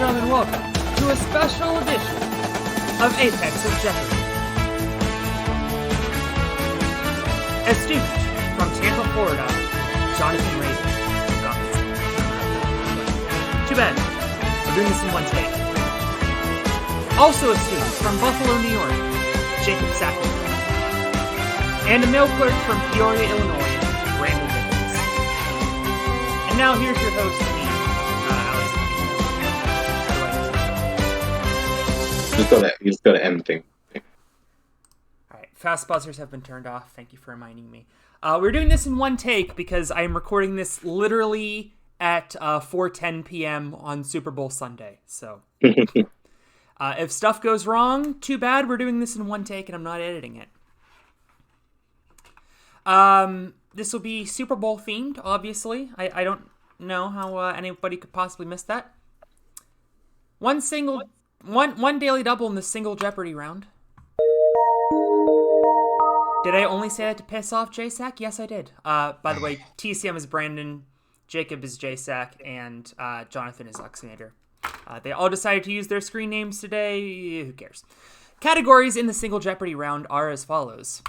gentlemen, welcome to a special edition of Apex of Jeopardy! A student from Tampa, Florida, Jonathan Raven. Too bad. We're doing this in one take. Also a student from Buffalo, New York, Jacob Sackler. And a mail clerk from Peoria, Illinois, Randall Nichols. And now here's your host, me, Alex. You just got to end thing. Alright, fast buzzers have been turned off. Thank you for reminding me. We're doing this in one take because I am recording this literally at 4:10 p.m. on Super Bowl Sunday. So, if stuff goes wrong, too bad. We're doing this in one take and I'm not editing it. This will be Super Bowl themed, obviously. I don't know how anybody could possibly miss that. One daily double in the single Jeopardy round. Did I only say that to piss off JSAC? Yes, I did. By the way, TCM is Brandon, Jacob is JSAC, and Jonathan is Oxinator. They all decided to use their screen names today. Who cares? Categories in the single Jeopardy round are as follows.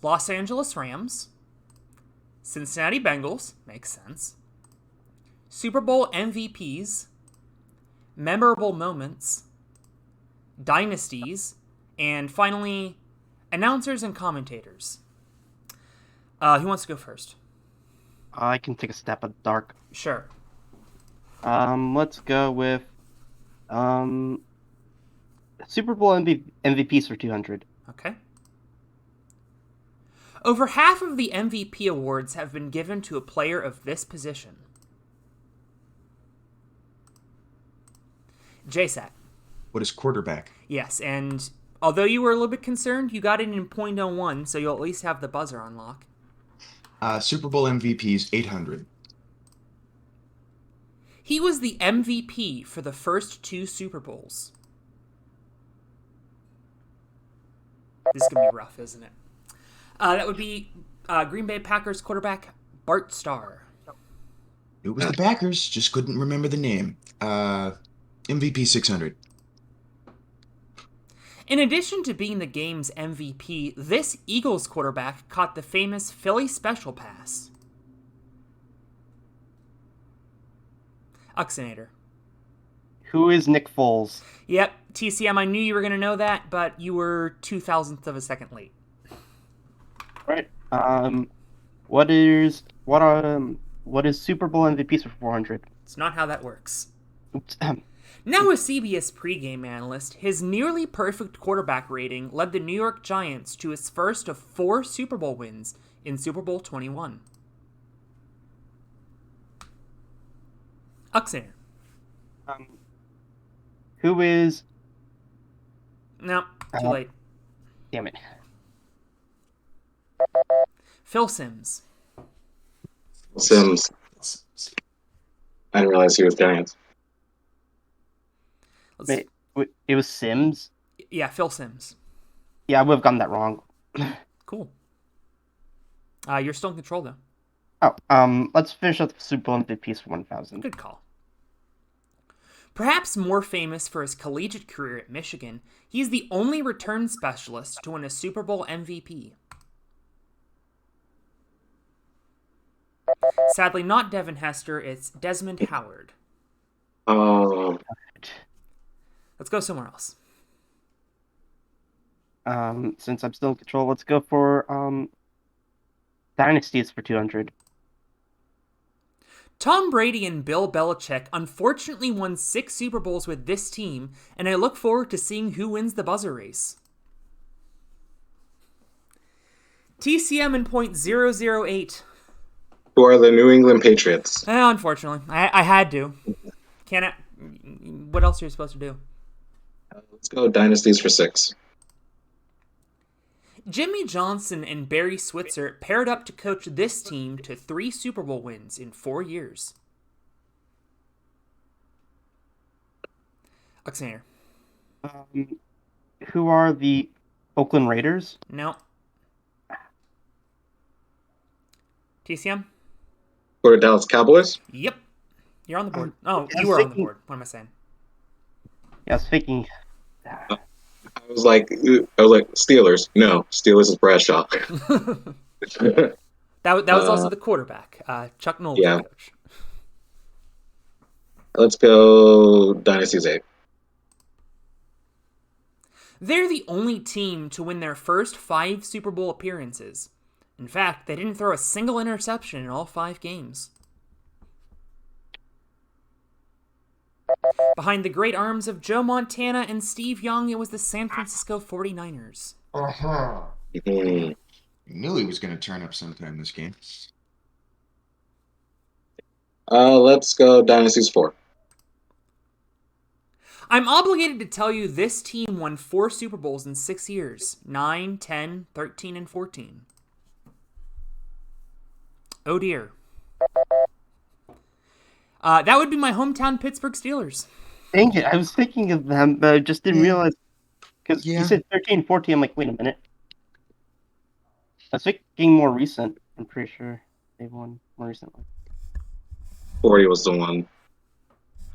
Los Angeles Rams, Cincinnati Bengals, makes sense, Super Bowl MVPs, memorable moments, dynasties, and finally, announcers and commentators. Who wants to go first? I can take a step at the dark. Sure. Let's go with Super Bowl MVPs for 200. Okay. Over half of the MVP awards have been given to a player of this position. JSAT. What is quarterback? Yes, and although you were a little bit concerned, you got it in .01, so you'll at least have the buzzer on lock. Super Bowl MVPs, 800. He was the MVP for the first two Super Bowls. This is going to be rough, isn't it? That would be Green Bay Packers quarterback Bart Starr. It was the Packers, just couldn't remember the name. MVP 600. In addition to being the game's MVP, this Eagles quarterback caught the famous Philly special pass. Oxinator. Who is Nick Foles? Yep, TCM, I knew you were going to know that, but you were 0.002 of a second late. Right. What is Super Bowl MVPs for 400? It's not how that works. Oops. Now a CBS pregame analyst, his nearly perfect quarterback rating led the New York Giants to its first of 4 Super Bowl wins in Super Bowl 21. Oxinator. Who is... No, too late. Damn it. Phil Simms. Sims. I didn't realize he was Giants. Wait, it was Sims? Yeah, Phil Simms. Yeah, I would have gotten that wrong. Cool. You're still in control, though. Oh, let's finish up the Super Bowl MVPs for 1,000. Good call. Perhaps more famous for his collegiate career at Michigan, he is the only return specialist to win a Super Bowl MVP. Sadly, not Devin Hester, it's Desmond Howard. Oh, Let's go somewhere else. Since I'm still in control, let's go for dynasties for 200. Tom Brady and Bill Belichick unfortunately won 6 Super Bowls with this team, and I look forward to seeing who wins the buzzer race. TCM in .008. who are the New England Patriots? Unfortunately, I had to. What else are you supposed to do? Let's go dynasties for 6. Jimmy Johnson and Barry Switzer paired up to coach this team to 3 Super Bowl wins in 4 years. Oxinator. Who are the Oakland Raiders? No. TCM? Go to Dallas Cowboys? Yep. You're on the board. You were on the board. What am I saying? Yeah, I was thinking. I was like Steelers. No, Steelers is Bradshaw. That was also the quarterback. Chuck Noll was Yeah. the coach. Let's go Dynasty's 8. They're the only team to win their first 5 Super Bowl appearances. In fact, they didn't throw a single interception in all 5 games. Behind the great arms of Joe Montana and Steve Young, it was the San Francisco 49ers. Mm. Knew he was going to turn up sometime this game. Let's go Dynasty's 4. I'm obligated to tell you this team won 4 Super Bowls in 6 years. 9, 10, 13, and 14. Oh dear. That would be my hometown Pittsburgh Steelers. Dang it, I was thinking of them, but I just didn't realize. Because Yeah. you said 13, 14, I'm like, wait a minute. I was thinking more recent. I'm pretty sure they won more recently. 40 was the one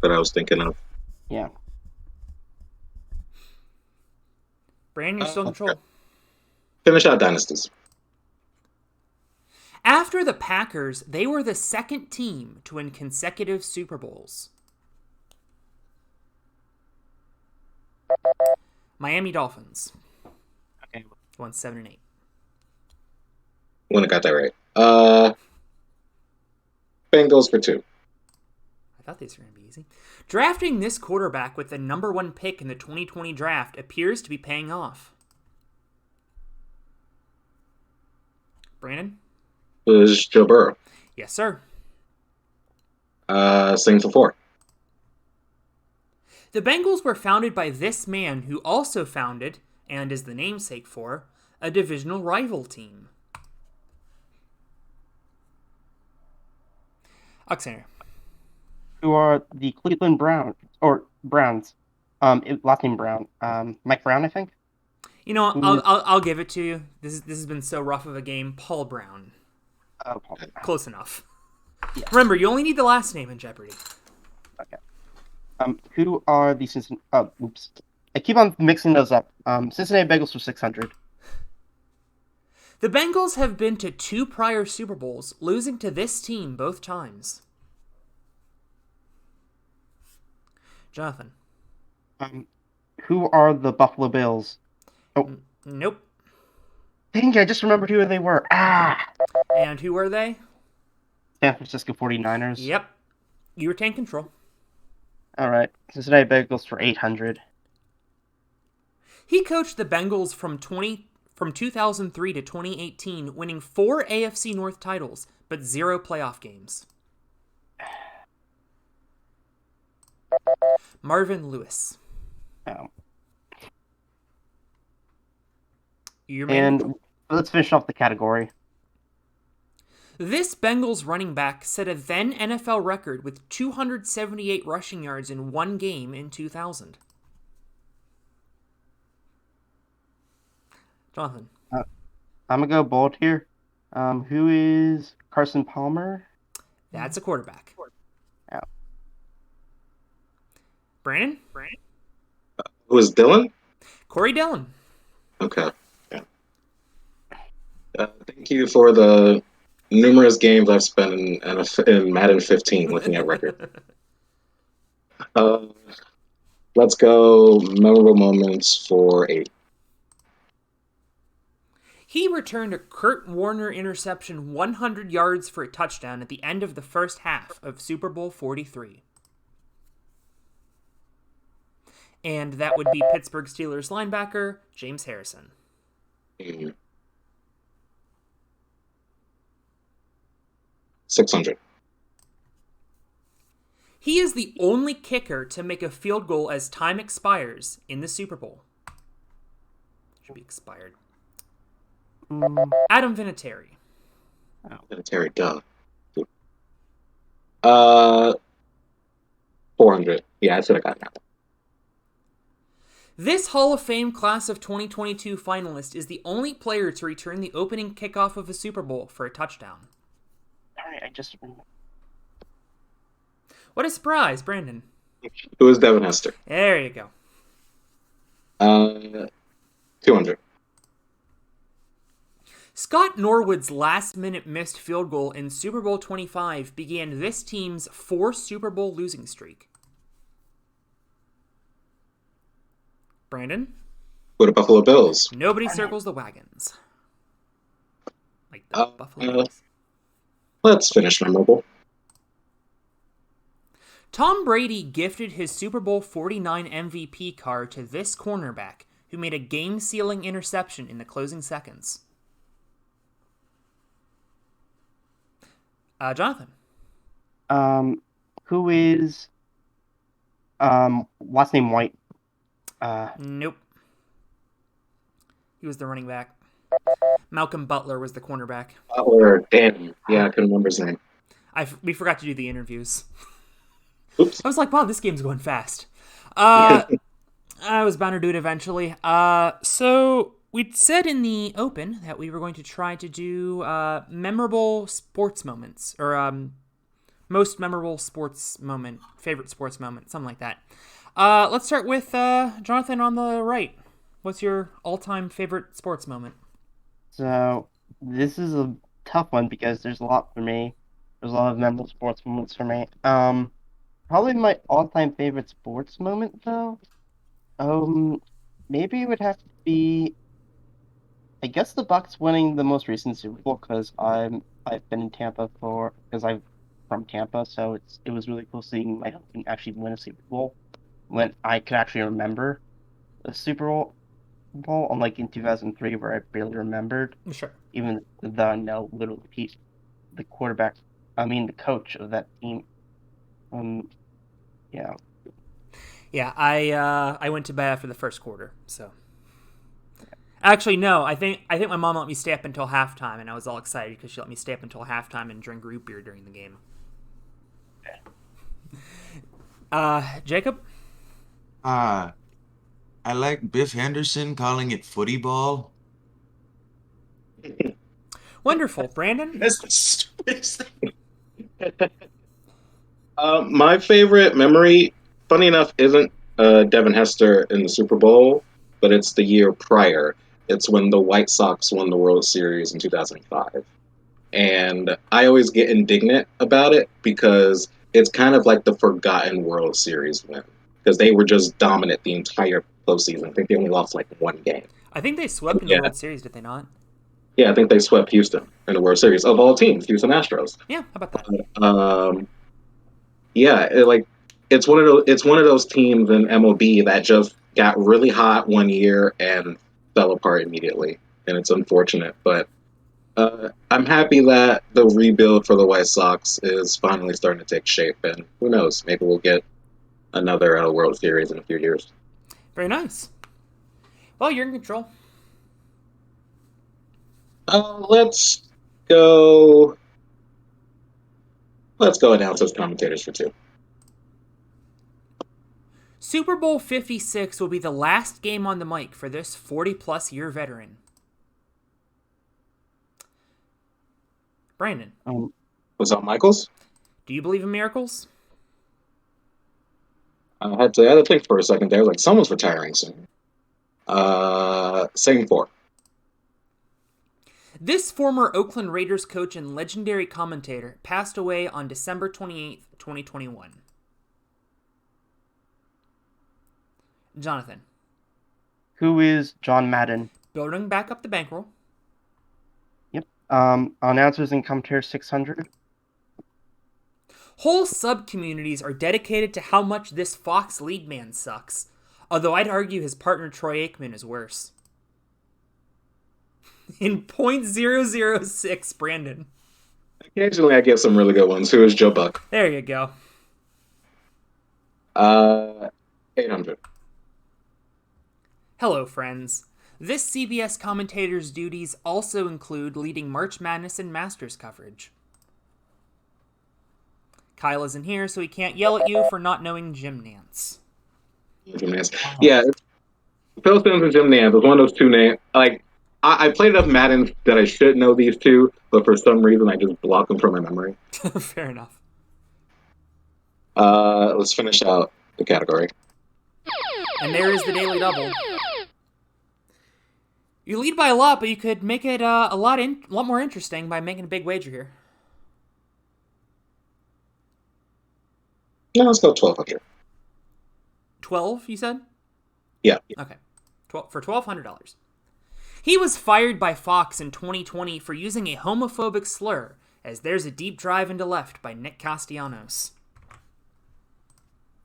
that I was thinking of. Yeah. Brandon, you're still in control. Finish out Dynasties. After the Packers, they were the second team to win consecutive Super Bowls. Miami Dolphins. Okay. Won 7 and 8. Wouldn't have got that right. Bengals for 2. I thought these were going to be easy. Drafting this quarterback with the number 1 pick in the 2020 draft appears to be paying off. Brandon? It was Joe Burrow. Yes, sir. Same for 4. The Bengals were founded by this man who also founded, and is the namesake for, a divisional rival team. Oxander. Who are the Cleveland Browns, or Browns. Last name Brown. Mike Brown, I think. You know, I'll give it to you. This has been so rough of a game. Paul Brown. Close enough. Yeah. Remember, you only need the last name in Jeopardy. Okay. Who are the Cincinnati? Oops. I keep on mixing those up. Cincinnati Bengals for 600. The Bengals have been to 2 prior Super Bowls, losing to this team both times. Jonathan. Who are the Buffalo Bills? Oh, Nope. dang! I just remembered who they were. And who are they? San Francisco 49ers. Yep. You retain control. All right. Cincinnati Bengals for 800. He coached the Bengals from 2003 to 2018, winning 4 AFC North titles, but 0 playoff games. Marvin Lewis. And let's finish off the category. This Bengals running back set a then NFL record with 278 rushing yards in 1 game in 2000. Jonathan. I'm going to go bold here. Who is Carson Palmer? That's a quarterback. Yeah. Brandon? Who is Dylan? Corey Dillon. Okay. Yeah. Thank you for the numerous games I've spent in Madden 15 looking at record. Let's go memorable moments for 8. He returned a Kurt Warner interception 100 yards for a touchdown at the end of the first half of Super Bowl 43. And that would be Pittsburgh Steelers linebacker James Harrison. 600. He is the only kicker to make a field goal as time expires in the Super Bowl. Should be expired. Adam Vinatieri. Vinatieri, duh. 400. Yeah, I should have gotten that. This Hall of Fame class of 2022 finalist is the only player to return the opening kickoff of a Super Bowl for a touchdown. Alright, I just... What a surprise, Brandon. Who is Devin Hester? There you go. Uh, 200. Scott Norwood's last-minute missed field goal in Super Bowl 25 began this team's 4 Super Bowl losing streak. Brandon? With the Buffalo Bills. Nobody circles the wagons. Like the Buffalo Bills. Let's finish memorable. Tom Brady gifted his Super Bowl 49 MVP card to this cornerback, who made a game-sealing interception in the closing seconds. Jonathan. Who is last name White? Nope. He was the running back. Malcolm Butler was the cornerback. Butler, damn. Yeah, I couldn't remember his name. We forgot to do the interviews. Oops. I was like, wow, this game's going fast. I was bound to do it eventually. So we said in the open that we were going to try to do memorable sports moments, or most memorable sports moment, favorite sports moment, something like that. Let's start with Jonathan on the right. What's your all-time favorite sports moment? So this is a tough one because there's a lot for me. There's a lot of memorable sports moments for me. Probably my all-time favorite sports moment though. Maybe it would have to be, I guess, the Bucks winning the most recent Super Bowl because I've been in Tampa because I'm from Tampa, so it was really cool seeing my home team actually win a Super Bowl when I could actually remember a Super Bowl, unlike in 2003 where I barely remembered. Sure. Even though I know literally the coach of that team. Yeah. Yeah, I went to bed after the first quarter, so. Actually, no, I think my mom let me stay up until halftime, and I was all excited because she let me stay up until halftime and drink root beer during the game. Jacob? I like Biff Henderson calling it footy ball. Wonderful. Brandon? That's the stupidest thing. My favorite memory, funny enough, isn't Devin Hester in the Super Bowl, but it's the year prior. It's when the White Sox won the World Series in 2005. And I always get indignant about it because it's kind of like the forgotten World Series win. Because they were just dominant the entire postseason. I think they only lost like one game. I think they swept in the World Series, did they not? Yeah, I think they swept Houston in the World Series. Of all teams, Houston Astros. Yeah, how about that? It's one of those teams in MLB that just got really hot one year and fell apart immediately, and it's unfortunate. But I'm happy that the rebuild for the White Sox is finally starting to take shape, and who knows, maybe we'll get another World Series in a few years. Very nice. Well, you're in control. Let's go announcers, commentators for 2. Super Bowl 56 will be the last game on the mic for this 40-plus year veteran. Brandon. Was that Michaels? Do you believe in miracles? I had to think for a second there. Like, someone's retiring soon. Same 4. This former Oakland Raiders coach and legendary commentator passed away on December 28th, 2021. Jonathan. Who is John Madden? Building back up the bankroll. Yep. Announcers and commentators 600. Whole sub-communities are dedicated to how much this Fox lead man sucks, although I'd argue his partner Troy Aikman is worse. In .006, Brandon. Occasionally I get some really good ones. Who is Joe Buck? There you go. 800. Hello, friends. This CBS commentator's duties also include leading March Madness and Masters coverage. Kyle isn't here, so he can't yell at you for not knowing Jim Nance. Jim Nance. Yeah, Phil Sims and Jim Nance was one of those two names. Like, I played enough Madden that I should know these two, but for some reason I just block them from my memory. Fair enough. Let's finish out the category. And there is the Daily Double. You lead by a lot, but you could make it a lot more interesting by making a big wager here. No, let's go 1,200. 12, you said? Yeah. Okay. For $1,200. He was fired by Fox in 2020 for using a homophobic slur, as There's a Deep Drive into Left by Nick Castellanos.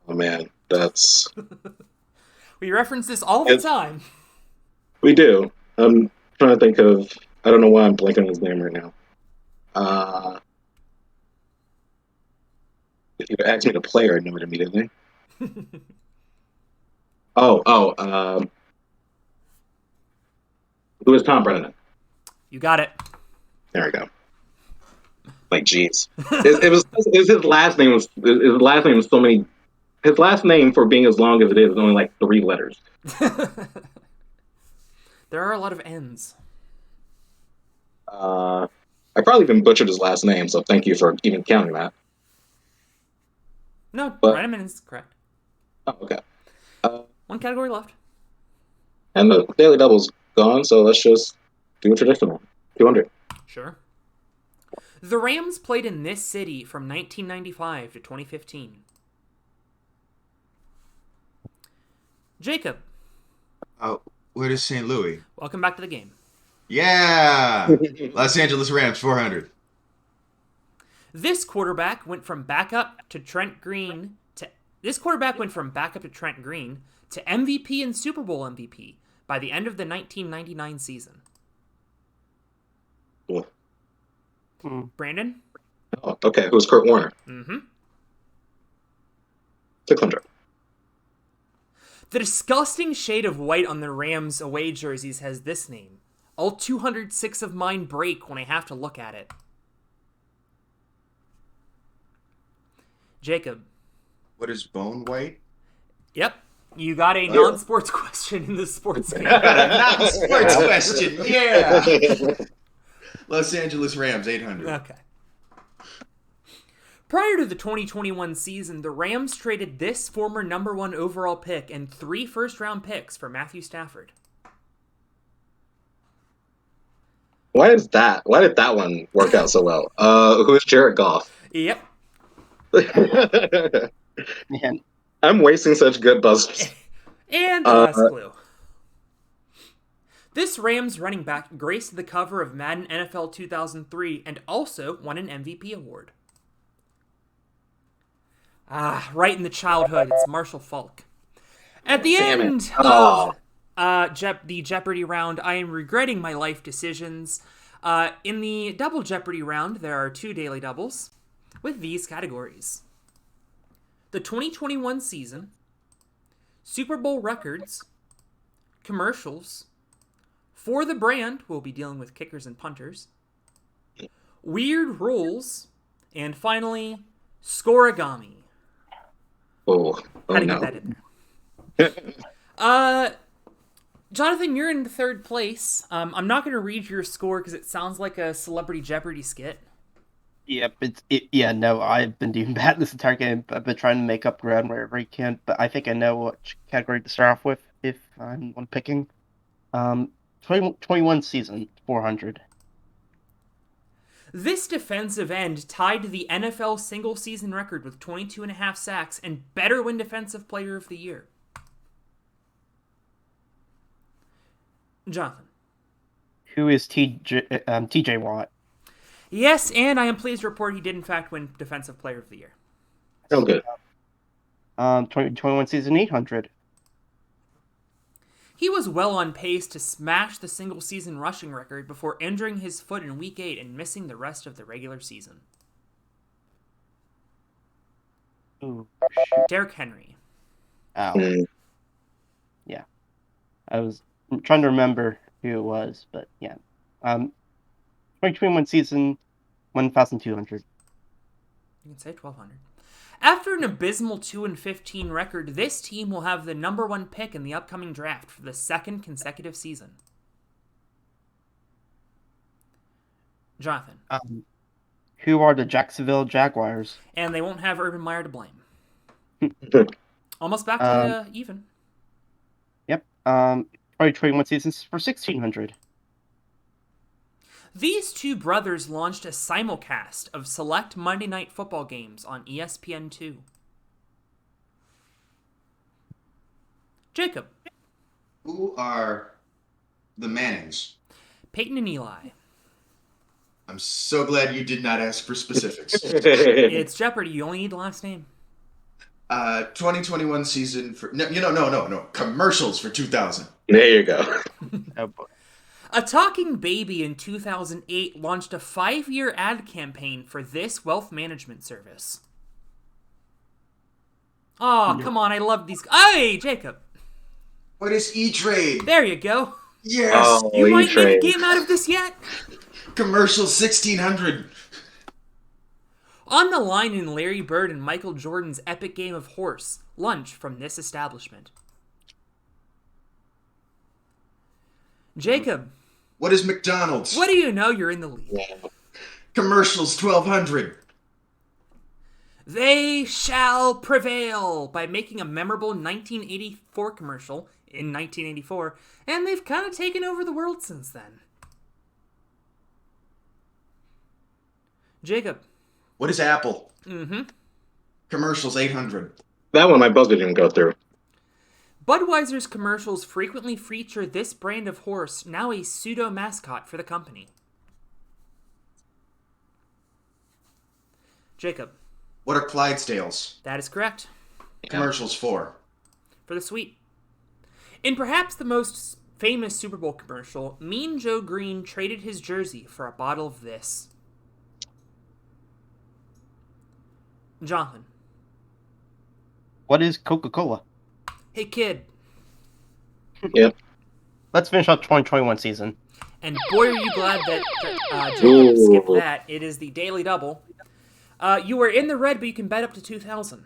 Oh, man. That's... We reference this all the time. We do. I'm trying to think of... I don't know why I'm blanking on his name right now. If you asked me to play, I'd know it immediately. Who is Tom Brennan? You got it. There we go. Like, jeez. It was his last name was so many. His last name, for being as long as it is only like 3 letters. There are a lot of N's. I probably even butchered his last name, so thank you for even counting that. No, Brenneman is correct. Oh, okay. One category left. And the Daily Double's gone, so let's just do a traditional. 200. Sure. The Rams played in this city from 1995 to 2015. Jacob. Where is St. Louis? Welcome back to the game. Yeah! Los Angeles Rams, 400. This quarterback went from backup to Trent Green to MVP and Super Bowl MVP by the end of the 1999 season. Cool. Brandon? Oh, okay. Who's Kurt Warner? 600. The disgusting shade of white on the Rams away jerseys has this name. All 206 of mine break when I have to look at it. Jacob. What is bone white? Yep. You got a non-sports question in the sports game. Non-sports question, yeah! Los Angeles Rams, 800. Okay. Prior to the 2021 season, the Rams traded this former number 1 overall pick and 3 first-round picks for Matthew Stafford. Why did that one work out so well? Who's Jared Goff? Yep. Man. I'm wasting such good buzzers. And the last clue. This Rams running back graced the cover of Madden NFL 2003 and also won an MVP award. Right in the childhood, it's Marshall Faulk. At the end of the Jeopardy round, I am regretting my life decisions. In the Double Jeopardy round, there are 2 daily doubles with these categories. The 2021 season, Super Bowl records, commercials, for the brand, we'll be dealing with kickers and punters, weird rules, and finally, scoregami. Oh How to no. get that in there. Jonathan, you're in 3rd place. I'm not going to read your score because it sounds like a Celebrity Jeopardy skit. Yep, I've been doing bad this entire game. I've been trying to make up ground wherever I can, but I think I know which category to start off with if I'm one picking. 21 season, 400. This defensive end tied the NFL single-season record with 22.5 sacks and better win Defensive Player of the Year. Jonathan. Who is TJ Watt? Yes, and I am pleased to report he did in fact win Defensive Player of the Year. Oh, good. 21 season, 800. He was well on pace to smash the single-season rushing record before injuring his foot in Week 8 and missing the rest of the regular season. Ooh. Derrick Henry. Ow. Yeah. I was trying to remember who it was, but yeah. 2021 season, 1,200. You can say 1,200. After an abysmal 2-15 record, this team will have the number 1 pick in the upcoming draft for the 2nd consecutive season. Jonathan. Who are the Jacksonville Jaguars? And they won't have Urban Meyer to blame. Almost back to even. Yep. 2021 season for 1,600. These two brothers launched a simulcast of select Monday Night Football games on ESPN2. Jacob. Who are the Mannings? Peyton and Eli. I'm so glad you did not ask for specifics. It's Jeopardy. You only need the last name. 2021 season for no commercials for 2000. There you go. Oh boy. A Talking Baby in 2008 launched a 5-year ad campaign for this wealth management service. Oh, come on. I love these. Hey, Jacob. What is E-Trade? There you go. Yes. Oh, You might make a E-Trade. game out of this yet. Commercials 1600. On the line in Larry Bird and Michael Jordan's epic game of horse, lunch from this establishment. Jacob. What is McDonald's? What do you know? You're in the lead. Yeah. Commercials 1200. They shall prevail by making a memorable 1984 commercial in 1984, and they've kind of taken over the world since then. Jacob. What is Apple? Mm-hmm. Commercials 800. That one my buzzer didn't go through. Budweiser's commercials frequently feature this brand of horse, now a pseudo-mascot for the company. Jacob. What are Clydesdales? That is correct. Commercials 4. For the sweet. In perhaps the most famous Super Bowl commercial, Mean Joe Green traded his jersey for a bottle of this. Jonathan. What is Coca-Cola? Hey, kid. Yep. Let's finish up 2021 season. And boy, are you glad that Jacob skipped Ooh. that. It is the Daily Double. You are in the red, but you can bet up to 2,000.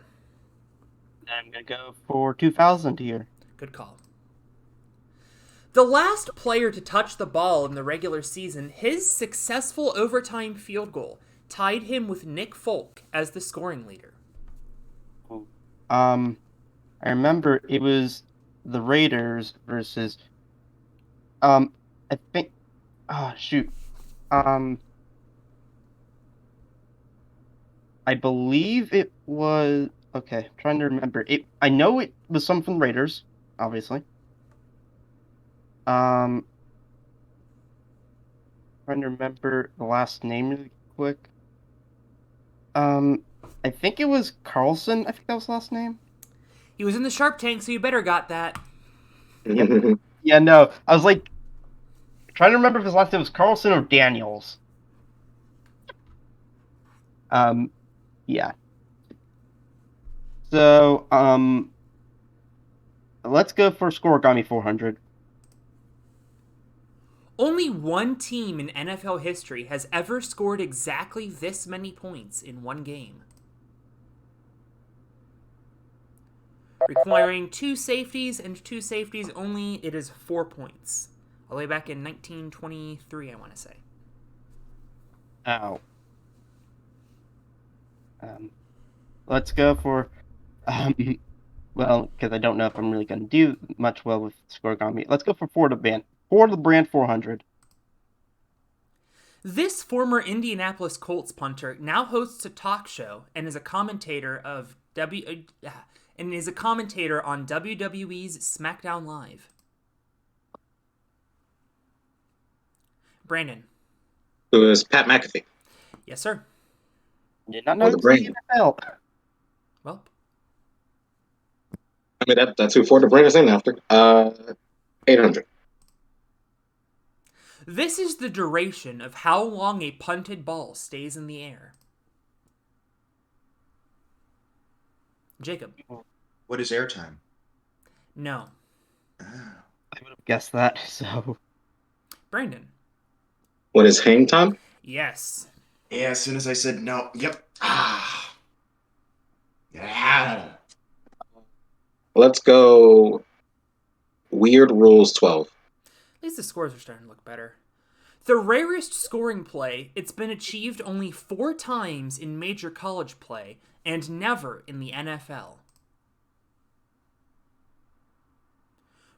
I'm going to go for 2,000 here. Good call. The last player to touch the ball in the regular season, his successful overtime field goal tied him with Nick Folk as the scoring leader. I remember it was the Raiders versus, I think, I believe it was, okay, I'm trying to remember. I know it was someone from the Raiders, obviously. Trying to remember the last name really quick. I think it was Carlson. I think that was the last name. He was in the Shark Tank, so you better got that. Yeah, no. I was like trying to remember if his last name was Carlson or Daniels. Yeah. So, let's go for Scoregami 400. Only one team in NFL history has ever scored exactly this many points in one game. Requiring 2 safeties and 2 safeties only, it is 4 points. All the way back in 1923, I want to say. Ow. Let's go for, well, because I don't know if I'm really going to do much well with Scoregami. Let's go for Ford the Brand 400. This former Indianapolis Colts punter now hosts a talk show and is a commentator on WWE's SmackDown Live. Brandon. It was Pat McAfee. Yes, sir. Did not know the it was the Brand. NFL. Well, I mean, that's who Ford the Brand is named after. 800. this is the duration of how long a punted ball stays in the air. Jacob. What is airtime? No. Ah. I would have guessed that, so. Brandon. What is hang time? Yes. Yeah, as soon as I said no. Yep. Ah. Yeah. Let's go Weird Rules 12. At least the scores are starting to look better. The rarest scoring play, it's been achieved only 4 times in major college play and never in the NFL.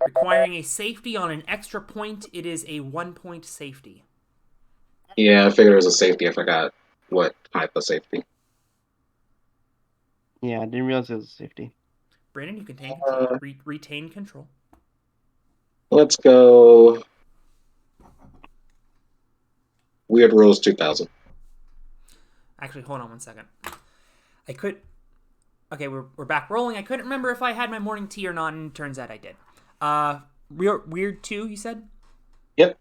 Requiring a safety on an extra point, it is a 1-point safety. Yeah, I figured it was a safety. I forgot what type of safety. Yeah, I didn't realize it was a safety. Brandon, you can retain control. Let's go Weird Rules 2000. Actually, hold on one second. Okay, we're back rolling. I couldn't remember if I had my morning tea or not, and it turns out I did. Weird 2, you said? Yep.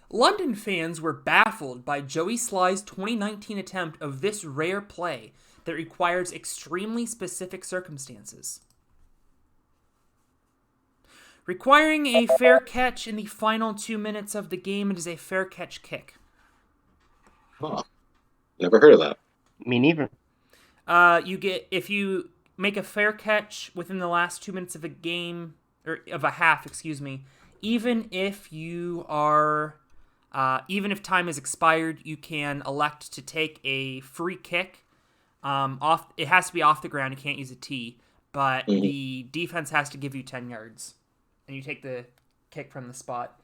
London fans were baffled by Joey Sly's 2019 attempt of this rare play that requires extremely specific circumstances. Requiring a fair catch in the final 2 minutes of the game, it is a fair catch kick. Oh, never heard of that. Me neither. If you make a fair catch within the last 2 minutes of a game, or of a half, excuse me, even if time is expired, you can elect to take a free kick. It has to be off the ground. You can't use a tee, but the defense has to give you 10 yards, and you take the kick from the spot.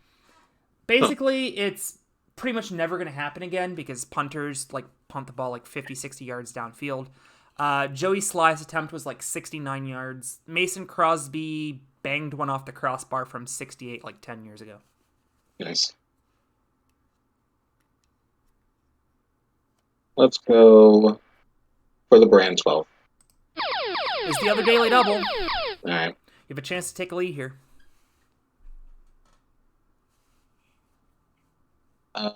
Basically, it's pretty much never going to happen again because punters punt the ball 50, 60 yards downfield. Joey Sly's attempt was 69 yards. Mason Crosby banged one off the crossbar from 68 10 years ago. Nice. Let's go for the brand 12. It's the other daily double. All right. You have a chance to take a lead here.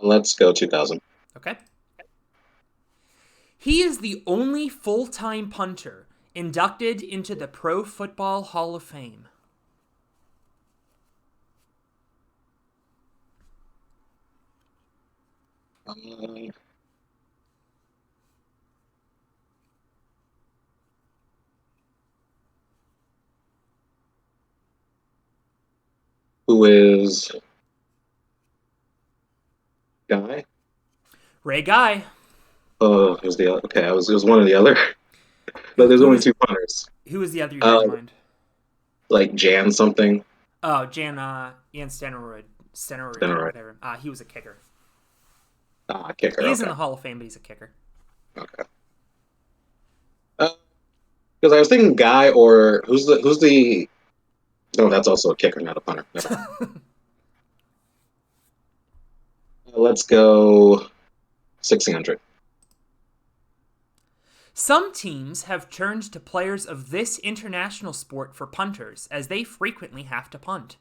Let's go 2000. Okay. He is the only full-time punter inducted into the Pro Football Hall of Fame. Who is Guy? Ray Guy. Oh, it was the other. Okay, it was one or the other. But there's only two punters. Who was the other you had in mind? Like Jan something. Oh, Jan Stenerud. Whatever. He was a kicker. Kicker. He's in the Hall of Fame, but he's a kicker. Okay. Because I was thinking Guy or who's the. No, that's also a kicker, not a punter. Let's go 1600. Some teams have turned to players of this international sport for punters, as they frequently have to punt.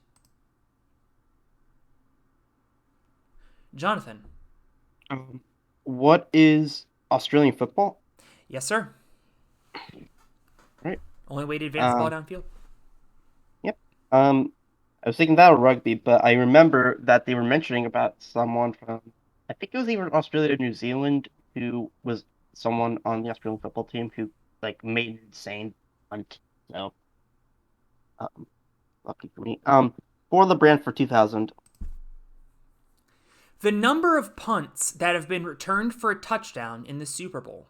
Jonathan. What is Australian football? Yes, sir. Right. Only way to advance the ball downfield. Yep. I was thinking that of rugby, but I remember that they were mentioning about someone from, I think it was either Australia or New Zealand, who was someone on the Australian football team who made an insane punt. So, lucky for me. For the brand for 2000. The number of punts that have been returned for a touchdown in the Super Bowl.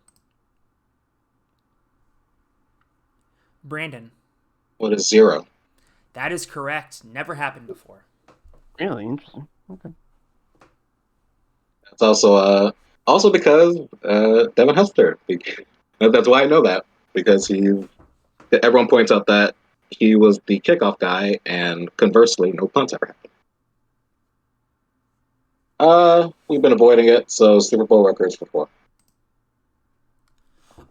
Brandon. What is 0? That is correct. Never happened before. Really interesting. Okay. That's also because Devin Hester. That's why I know that, because everyone points out that he was the kickoff guy, and conversely, no punts ever happened. We've been avoiding it, so Super Bowl records for 4.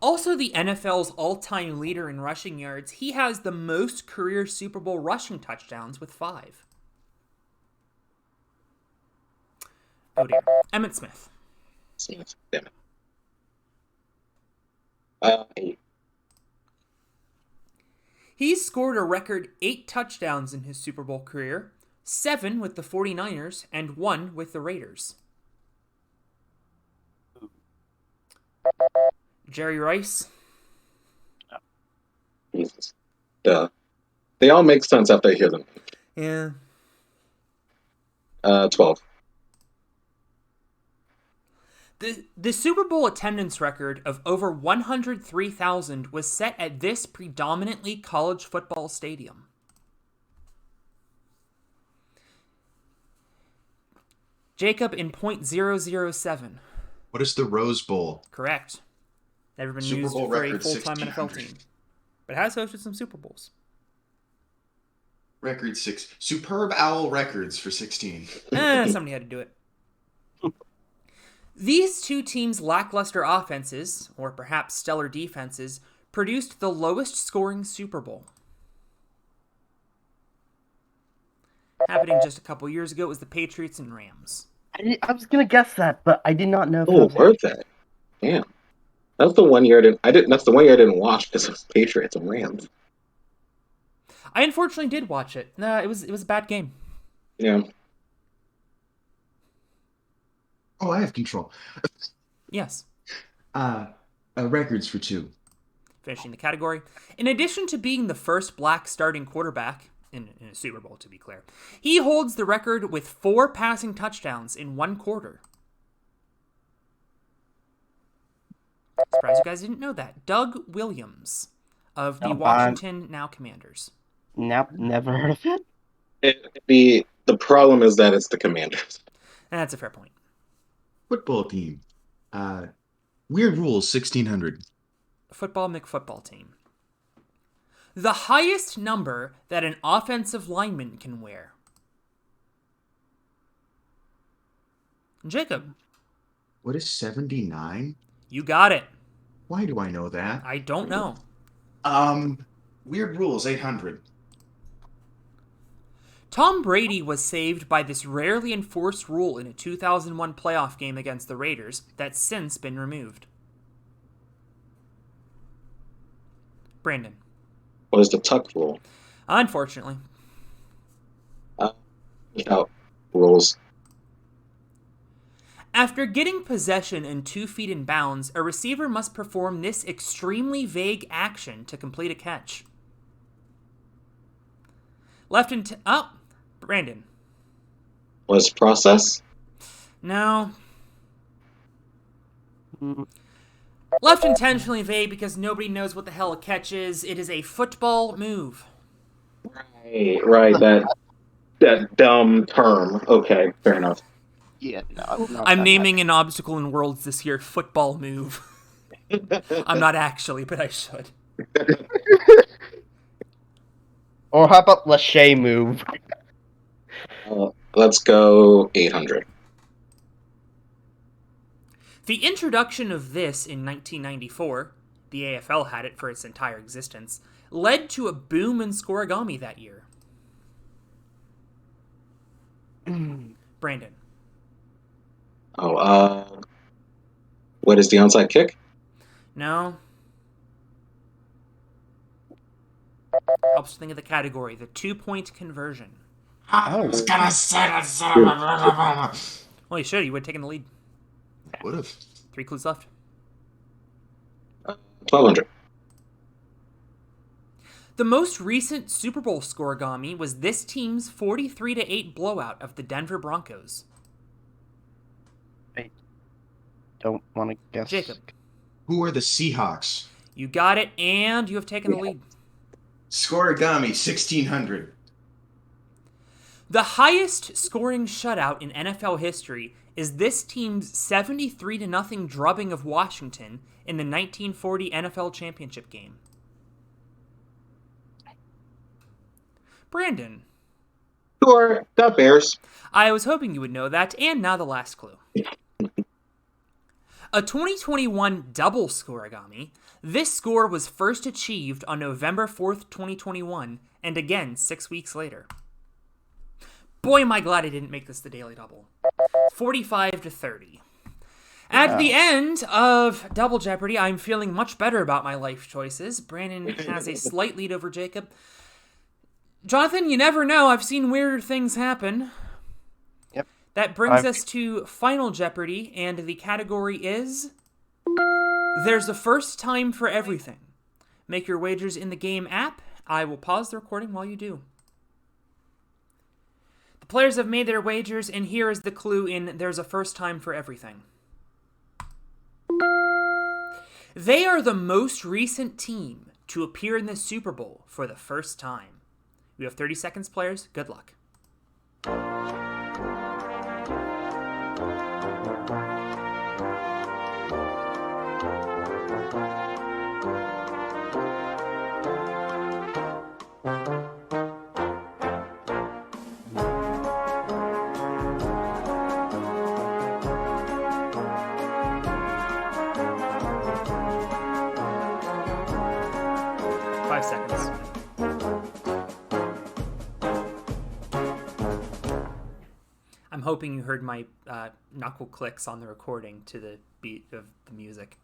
Also the NFL's all-time leader in rushing yards, he has the most career Super Bowl rushing touchdowns with 5. Oh dear. Emmitt Smith. Damn it. 8. He's scored a record 8 touchdowns in his Super Bowl career, 7 with the 49ers, and 1 with the Raiders. Jerry Rice. Jesus. Duh. They all make sense after I hear them. Yeah. 12. The Super Bowl attendance record of over 103,000 was set at this predominantly college football stadium. Jacob in .007. What is the Rose Bowl? Correct. Never been Super used Bowl for a record, full-time NFL 1600. team. But has hosted some Super Bowls. Record 6. Superb Owl Records for 16. Somebody had to do it. These two teams' lackluster offenses, or perhaps stellar defenses, produced the lowest scoring Super Bowl. Happening just a couple years ago, it was the Patriots and Rams. I was gonna guess that, but I did not know. If Oh, that was worth that. Damn. That's the one year That's the one year I didn't watch because it was Patriots and Rams. I unfortunately did watch it. It was a bad game. Yeah. Oh, I have control. Yes. Records for 2. Finishing the category. In addition to being the first black starting quarterback in a Super Bowl, to be clear, he holds the record with 4 passing touchdowns in 1 quarter. Surprised you guys didn't know that. Doug Williams of the Washington now Commanders. Nope, never heard of it. The problem is that it's the Commanders. That's a fair point. Football team. Weird Rules, 1600. Football McFootball team. The highest number that an offensive lineman can wear. Jacob. What is 79? You got it. Why do I know that? I don't know. Weird Rules, 800. Tom Brady was saved by this rarely enforced rule in a 2001 playoff game against the Raiders that's since been removed. Brandon. What is the tuck rule? Unfortunately. Without rules. After getting possession and 2 feet in bounds, a receiver must perform this extremely vague action to complete a catch. Brandon. Was process? No. Left intentionally vague because nobody knows what the hell a catch is. It is a football move. Right. That dumb term. Okay, fair enough. Yeah, no. I'm naming an obstacle in Worlds this year football move. I'm not actually, but I should. Or how about Lachey move? Let's go 800. The introduction of this in 1994, the AFL had it for its entire existence, led to a boom in scoregami that year. Brandon. What is the onside kick? No. Helps think of the category, the 2-point conversion. I was gonna say that. Well, you should. You would have taken the lead. Would have. 3 clues left. 1200. The most recent Super Bowl scoregami was this team's 43-8 blowout of the Denver Broncos. I don't want to guess. Jacob. Who are the Seahawks? You got it, and you have taken the lead. Scoregami, 1600. The highest scoring shutout in NFL history is this team's 73-0 drubbing of Washington in the 1940 NFL Championship game. Brandon. Sure, got Bears. I was hoping you would know that, and now the last clue. A 2021 double scoregami, this score was first achieved on November 4th, 2021, and again 6 weeks later. Boy, am I glad I didn't make this the daily double. 45-30. At the end of Double Jeopardy, I'm feeling much better about my life choices. Brandon has a slight lead over Jacob. Jonathan, you never know. I've seen weirder things happen. Yep. That brings us to Final Jeopardy, and the category is... There's a first time for everything. Make your wagers in the game app. I will pause the recording while you do. The players have made their wagers, and here is the clue in There's a First Time for Everything. They are the most recent team to appear in the Super Bowl for the first time. You have 30 seconds, players. Good luck. 5 seconds. I'm hoping you heard my knuckle clicks on the recording to the beat of the music.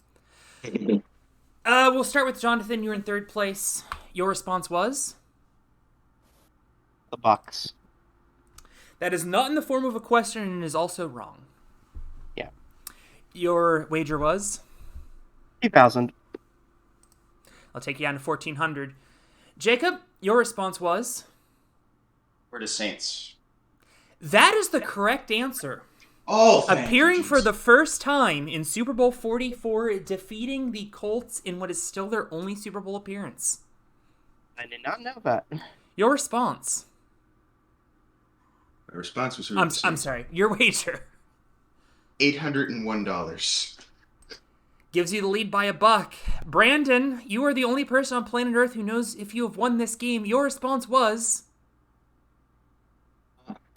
We'll start with Jonathan. You're in third place. Your response was? The Bucks. That is not in the form of a question and is also wrong. Yeah. Your wager was? 2000. I'll take you down to 1400. Jacob, your response was? We're the Saints. That is the correct answer. Oh, thank Appearing you, for the first time in Super Bowl 44, defeating the Colts in what is still their only Super Bowl appearance. I did not know that. Your response? My response was I'm sorry. Your wager $801. gives you the lead by $1. Brandon, you are the only person on planet Earth who knows if you have won this game. Your response was?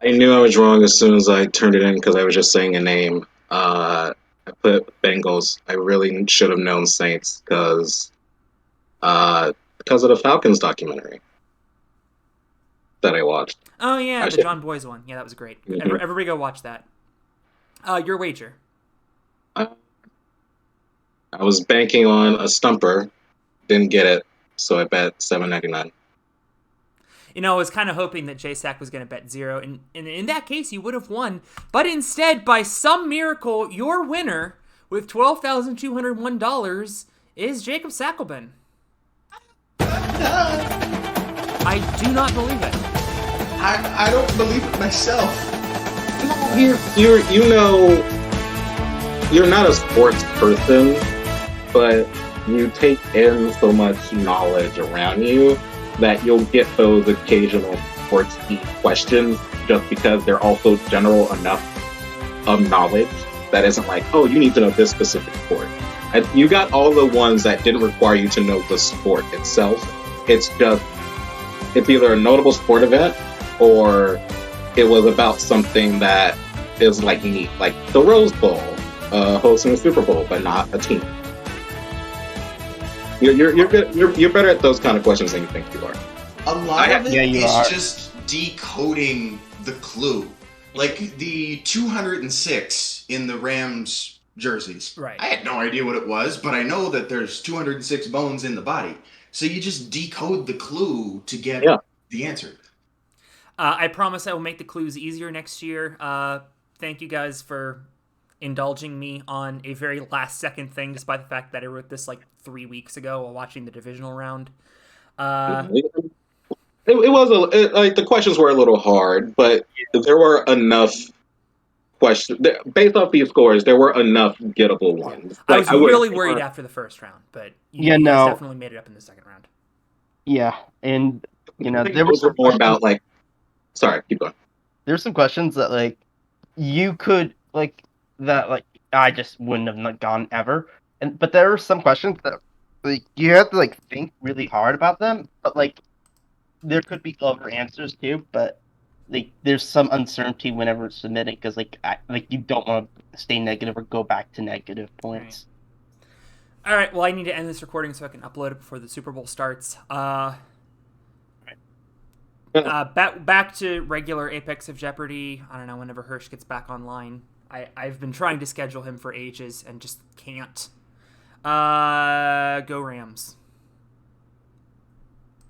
I knew I was wrong as soon as I turned it in because I was just saying a name. I put Bengals. I really should have known Saints because of the Falcons documentary that I watched. Oh, yeah, the John Boyes one. Yeah, that was great. Mhm. Everybody go watch that. Your wager? I was banking on a stumper, didn't get it, so I bet $7.99. You know, I was kind of hoping that JSAC was going to bet 0, and in that case, you would have won. But instead, by some miracle, your winner with $12,201 is Jacob Sackelman. I do not believe it. I don't believe it myself. You're not a sports person, but you take in so much knowledge around you that you'll get those occasional sports-y questions just because they're also general enough of knowledge that isn't like, oh, you need to know this specific sport. And you got all the ones that didn't require you to know the sport itself. It's either a notable sport event or it was about something that is like neat, like the Rose Bowl, hosting the Super Bowl, but not a team. You're good. You're better at those kind of questions than you think you are. A lot of it you is are. just decoding the clue. Like the 206 in the Rams jerseys. Right. I had no idea what it was, but I know that there's 206 bones in the body. So you just decode the clue to get the answer. I promise I will make the clues easier next year. Thank you guys for indulging me on a very last-second thing, despite the fact that I wrote this like 3 weeks ago while watching the divisional round. It was like the questions were a little hard, but there were enough questions based off these scores. There were enough gettable ones. I Like, was really worried after the first round, but you guys definitely made it up in the second round. Yeah, and I think there those were more about like. Sorry, keep going. there's some questions that you could I just wouldn't have not gone ever. But there are some questions that you have to think really hard about them, but there could be clever answers too, but there's some uncertainty whenever it's submitting because you don't want to stay negative or go back to negative points. Right. All right, well, I need to end this recording so I can upload it before the Super Bowl starts. Back to regular Apex of Jeopardy. I don't know, whenever Hirsch gets back online. I've been trying to schedule him for ages and just can't. Go Rams.